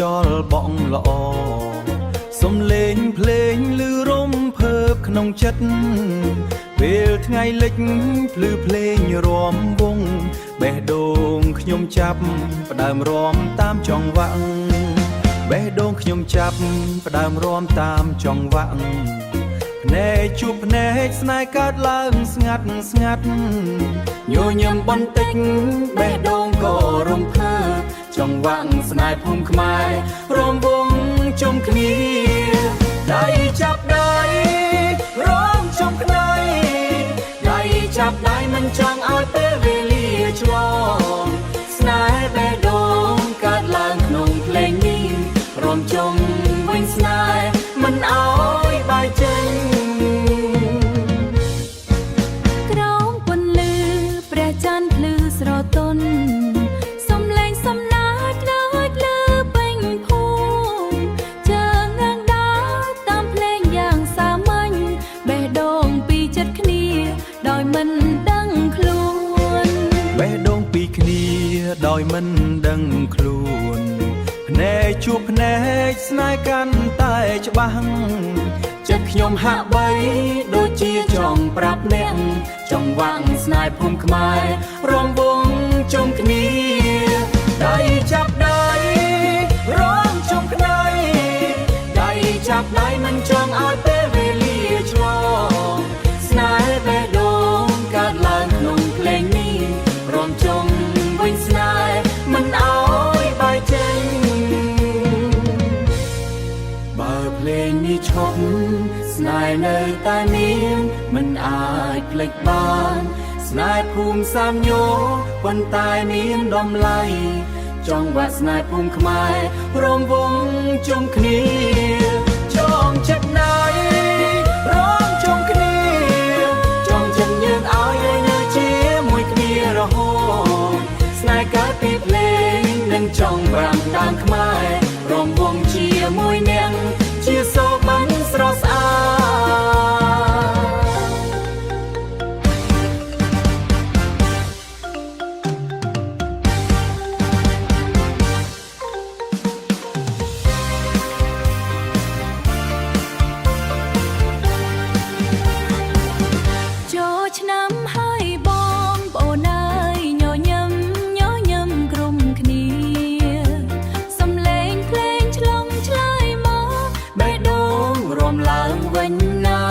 ចលបងល្អសំលេងភ្លេងឮរំភើបក្នុងចិត្តពេលថ្ងៃលិចភ្លឺភ្លេងរាំវងបេះដូងខ្ញុំចាប់ផ្ដើមរាំតាមចង្វាក់បេះដូងខ្ញុំចាប់ផ្ដើមរាំតាមចង្វាក់ភ្នែកជួបភ្នែកស្នេហ៍កើតឡើងស្ងាត់ស្ងាត់ញញឹមបន្តិចបេះដូងក៏រំភើបចង្វាក់ស្នេហ៍ភូមិខ្មែររំវងជុំគ្នាដៃចាប់ដៃរំជុំគ្នាដៃចាប់ដៃមិនចង់ឲ្យពេលវេលាឆ្លងស្នេហ៍បេះដូងកើតឡើងក្នុងភ្លេងនេះរំជុំវិញស្នេហ៍មិនឲ្យបែកចេញក្រោមពន្លឺព្រះច័ន្ទភ្លឺស្រទន់សំឡេងសំណាចលើកលើពេញភូមិជើងងាងដើរតាមភ្លេងយ៉ាងសាមញ្ញបេះដូងពីចិត្តគ្នាដោយមិនដឹងខ្លួនបេះដូងពីគ្នាដោយមិនដឹងខ្លួនភ្នែកជួបភ្នែកស្នេហ៍កាន់តែច្បាស់ចិត្តខ្ញុំហាក់បីដូចជាចង់ប្រាប់អ្នកចង់វាក់ស្នេហ៍ភូមិខ្មែររំវងជុំគ្នាដៃចាប់ដៃរំជុំគ្នាដៃចាប់ដៃមិនចង់ឲ្យពេលវេលាឆ្លងស្នេហ៍បេះដូងកើតឡើងក្នុងភ្លេងនេះរំជុំវិញស្នេហ៍មិនឲ្យបែកចេញបើភ្លេងនេះឈប់ស្នេហ៍នៅតែមានមិនអាចភ្លេចបានស្នេហ៍ភូមិសាមញោប៉ុន្តែមានតម្លៃចង់វាក់ស្នេហ៍ភូមិខ្មែររំវងជុំគ្នាចងចិត្តណៃរំជុំគ្នាចង់ចិត្តយើងឲ្យនៅជាមួយគ្នារហូតស្នេហ៍កើតពីភ្លេងនិងចង់ប្រាំតាមខ្មែររំវងជាមួយអ្នកជាសូបានស្រស់ស្អាតចូលឆ្នាំហើយបងប្អូនអើយញញឹមញញឹមក្រុមគ្នាសំឡេងភ្លេងឆ្លងឆ្លើយមកបេះដូងរំឡើងវិញណា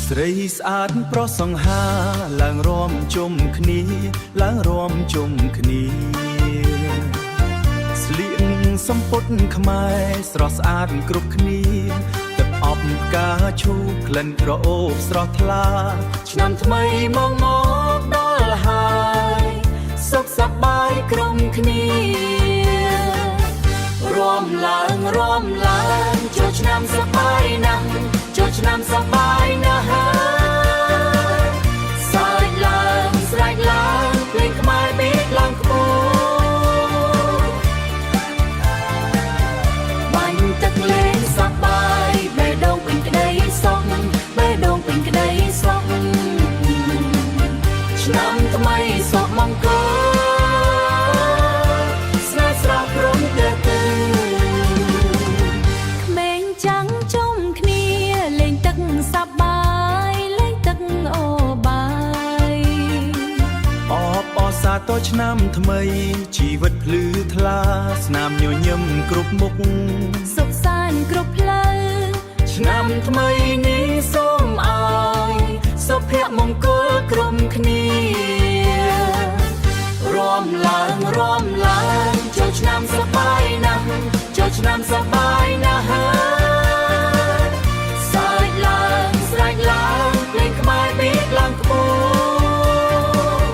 ស្រីស្អាតប្រុសសង្ហាឡើងរំជុំគ្នាឡើងរំជុំគ្នាស្លៀកសំពត់ខ្មែរស្រស់ស្អាតគ្រប់គ្នាទឹកអប់ផ្កាឈូកក្លិនក្រអូបស្រស់ថ្លាឆ្នាំថ្មីមកដល់ហើយសុខសប្បាយក្រុមគ្នារួមឡើងចូលឆ្នាំសប្បាយណាស់ចូលឆ្នាំសប្បាយណាស់ស្រែកឡើងភ្លេងខ្មែរពីឡើងខ្ពស់បាញ់ទឹកលេងសប្បាយបេះដូងពេញក្ដីសុខបេះដូងពេញក្ដីសុខឆ្នាំថ្មីសុខមង្គលស្នេហ៍ស្រស់ព្រមទៅក្មេងចាំងជុំគ្នាលេងទឹកសប្បាយលេងទឹកអូបាយអបអសាទរឆ្នាំថ្មីជីវិតភ្លឺថ្លាស្នាមញញឹមគ្រប់មុខសុខសាន្តគ្រប់ផ្លូវឆ្នាំថ្មីនេះសូមឲ្យសុភមង្គលក្រុមគ្នារួមឡើងចូលឆ្នាំសប្បាយណាស់ចូលឆ្នាំសប្បាយណាស់ស្រែកឡើងភ្លេងខ្មែរពីឡើងខ្ពស់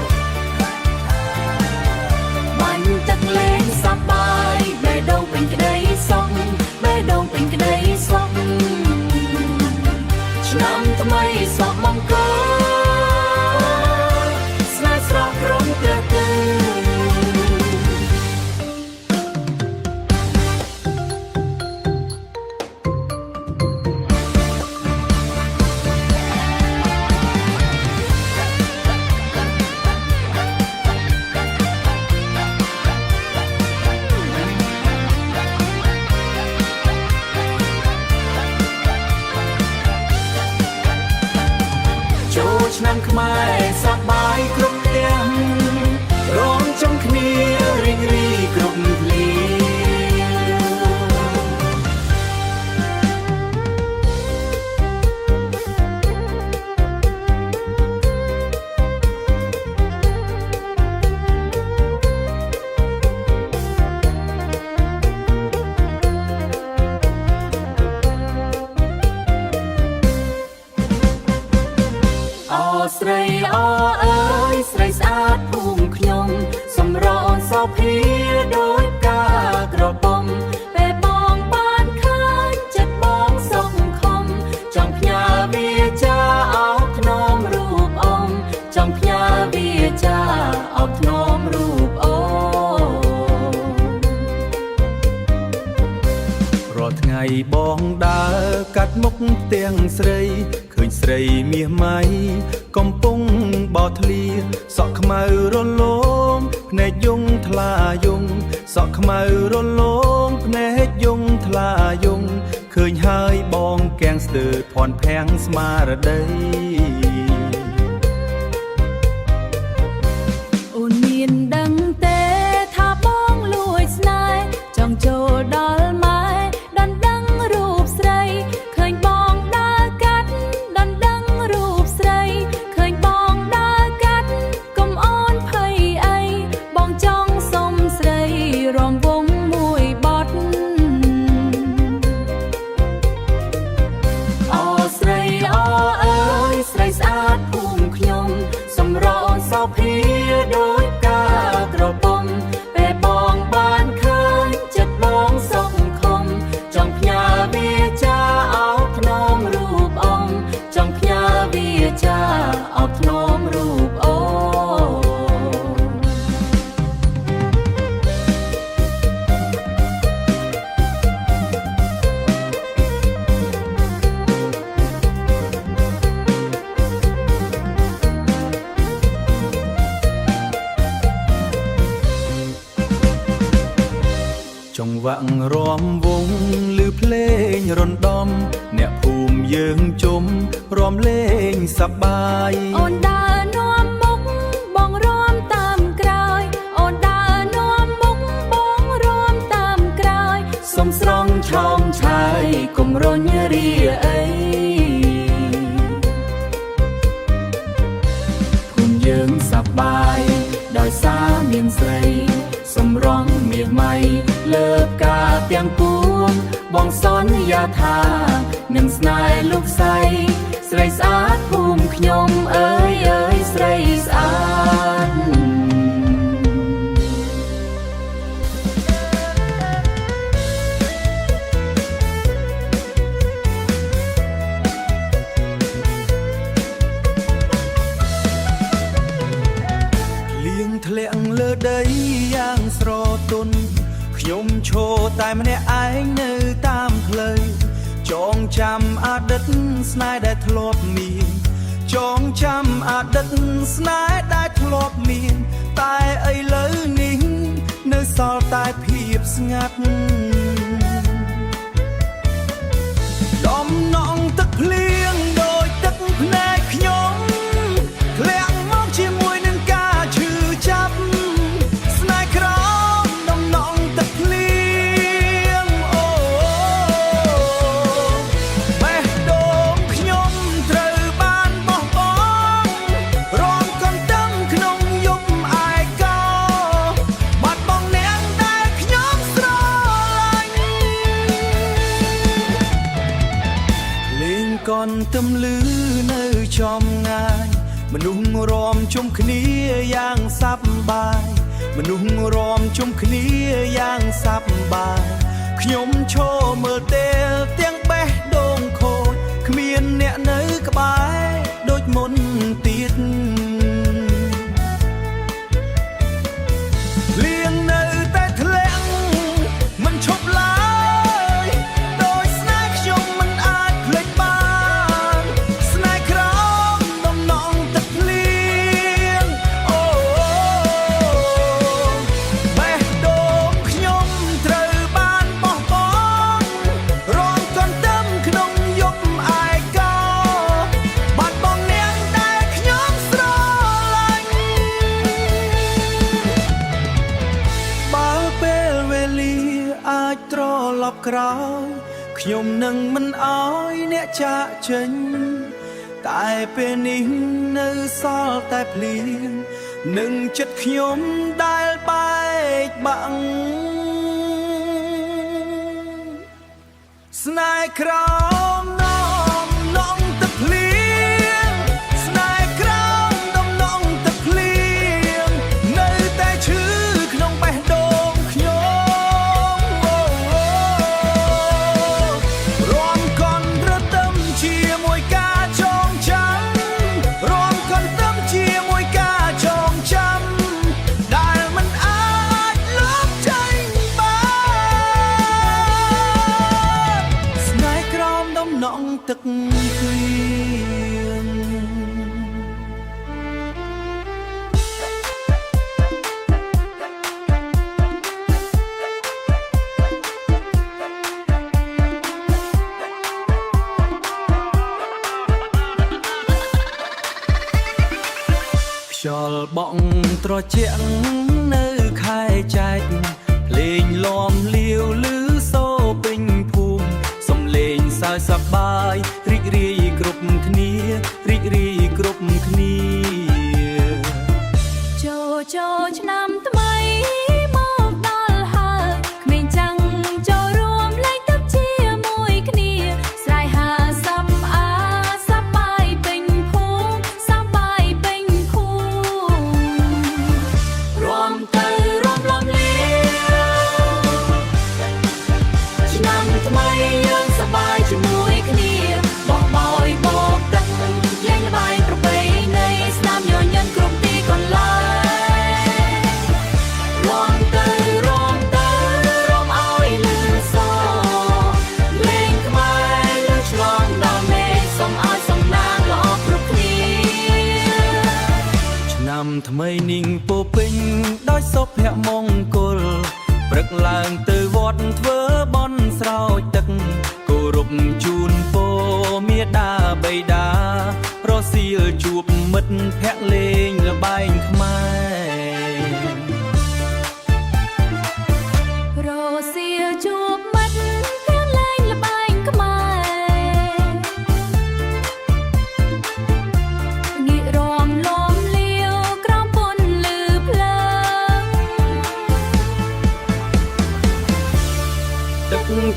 បាញ់ទឹកលេងសប្បាយបេះដូងពេញក្ដីសុខបេះដូងពេញក្ដីសុខឆ្នាំថ្មីសុខមង្គលស្នេហ៍ស្រស់ព្រមទៅ ខ ឆ្នាំខ្មែរសប្បាយគ្រប់ផ្ទះរងចំគ្នារីករាយគ្រប់គ្រាស្រីអអើយស្រីស្អាតភូមិខ្ញុំសម្រនសោភាដោយផ្កាក្រពុំពេលបងបានឃើញចិត្តបងសុខខំចង់ផ្ញើវាចាអោបធ្នមរូបអមចង់ផ្ញើវាចាអោបធ្នមរូបអូរាល់ថ្ងៃបងដើរកាត់មុខផ្ទាំងស្រីឃើញស្រីមាសម៉ៃកំពុងបោធ្លាសក់ខ្មៅរលោងភ្នែកយងថ្លាយងសក់ខ្មៅរលោងភ្នែកយងថ្លាយងឃើញហើយបងកៀងស្ទើរភ័ន្តភាំងស្មារតីអូនមានដឹងទេថាបងលួចស្នេហ៍ចង់ចូលដល់ម៉ែដណ្ដឹងរូបស្រីឃើញបងដើរកាត់ដណ្ដឹងរូបស្រីឃើញបងដើរកាត់កុំអូនភ័យអីបងចង់សុំស្រីរំវងមួយបទអូស្រីអអើយស្រីស្អាតភូមិខ្ញុំសម្រនសោភាដោយផ្កាក្រពុំពេលបងបានឃើញចិត្តបងសុខខំចង់ផ្ញើវាចាអោបធ្នមរូបអមចង់ផ្ញើវាចាអោបធ្នមរូបអូចង្វាក់រាំវង់ឮភ្លេងរំដំអ្នកភូមិយើងជុំរាំលេងសប្បាយអូនដើរនាំមុខបងរាំតាមក្រោយអូនដើរនាំមុខបងរាំតាមក្រោយសុំស្រង់ឆោមឆាយកុំរញរាអីភូមិយើងសប្បាយដោយសារមានស្រីសម្រងមាសម៉ៃលើផ្កាទាំងពួងបងសន្យាថានឹងស្នេហ៍លោកស្រីស្រីស្អាតភូមិខ្ញុំអើយអើយស្រីស្អាតលៀងធ្លាក់លើដីយ៉ាងស្រទន់ខ្ញុំឈរតែម្នាក់ឯងនៅតាមផ្លូវចងចាំអតីតស្នេហ៍ដែលធ្លាប់មានចងចាំអតីតស្នេហ៍ដែលធ្លាប់មានតែឥឡូវនេះនៅសល់តែភាពស្ងាត់ដំណងទឹកភ្លៀងដោយទឹកភ្នែកខ្ញុំធ្លាក់មកជាមួយនឹងការឈឺចាប់ស្នេហ៍ក្រំដំណងទឹកភ្លៀងអូបេះដូងខ្ញុំត្រូវបានបោះបង់រងកន្តឹងក្នុងយប់ឯកោបាត់បង់អ្នកដែលខ្ញុំស្រឡាញ់លេងកន្តឹមលឺនៅចំងាយមនុស្សរាំជុំគ្នាយ៉ាងសប្បាយមនុស្សរាំជុំគ្នាយ៉ាងសប្បាយខ្ញុំឈរមើលទេលទាំងបេះដូងខូចគ្មានអ្នកនៅក្បែរដូចមុនទៀតលៀងនៅតែធ្លាក់មិនឈប់ឡើយដោយស្នេហ៍ខ្ញុំមិនអាចភ្លេចបានស្នេហ៍ក្រំដំណងទឹកភ្លៀងអូបេះដូងខ្ញុំត្រូវបានបោះបង់រង ខ្ញុំនឹងមិនអោយអ្នកចាកចេញតែពេលនេះនៅសល់តែភ្លៀងនឹងចិត្តខ្ញុំដែលបែកបាក់ស្នេហ៍ក្រោមនំទឹកភ្លៀងស្នេហ៍ក្រោមនំទឹកភ្លៀងនៅតែឈឺក្នុងបេះដូងខ្ញុំរំកន់រទឹមជាមួយការចងចាំរំកន់រទឹមជាមួយការចងចាំដែលមិនអាចលុបចេញបានស្នេហ៍ក្រោមដំណងទឹកភ្លៀងខ្យល់បក់ត្រជាក់នៅខែចែកភ្លេងលំលាវឮសូរពេញភូមិសំលេងសើចសប្បាយរីករាយគ្រប់គ្នារីករាយគ្រប់គ្នាចូលឆ្នាំថ្មីមកដល់ហើយក្មេងចាំងចូលរួមលេងទឹកជាមួយគ្នាស្រែហាសប្បាយពេញភូមិសប្បាយពេញភូមិរួមទៅរួមលំលាឆ្នាំថ្មីយើងសប្បាយជាមួយគ្នាបោះបយបោកទឹកលេងល្បែងប្រពៃណីស្នាមញញឹមគ្រប់ទីកន្លែងថ្មីនិងពោពេញដោយសុភមង្គលព្រឹកឡើងទៅវត្តធ្វើបន់ស្រោចទឹកគោរពជូនពរមាតាបិតារសៀលជួបមិត្តភក្តិលេងល្បែងខ្មែររសៀលជួបមិត្តភក្តិលេងល្បែងខ្មែរងាករំលំ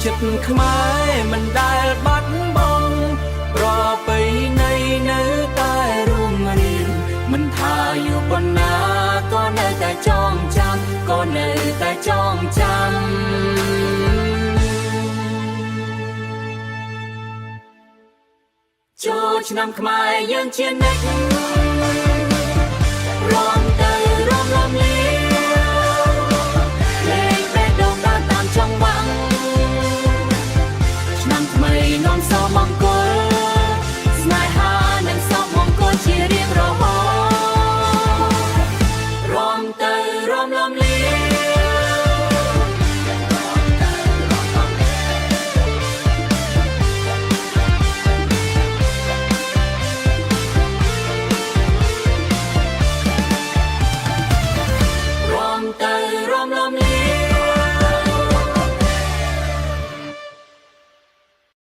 ចិត្តខ្មែរមិនដែលបាត់បង់ប្រពៃណីនៅតែរួមរៀនមិនថាយូរប៉ុណ្ណាក៏នៅតែចងចាំក៏នៅតែចងចាំចូលឆ្នាំខ្មែរយើងជានិច្ចរំទៅរំលំលាលេងបេះដូងដើរតាមចង្វាក់នាំសមង្គល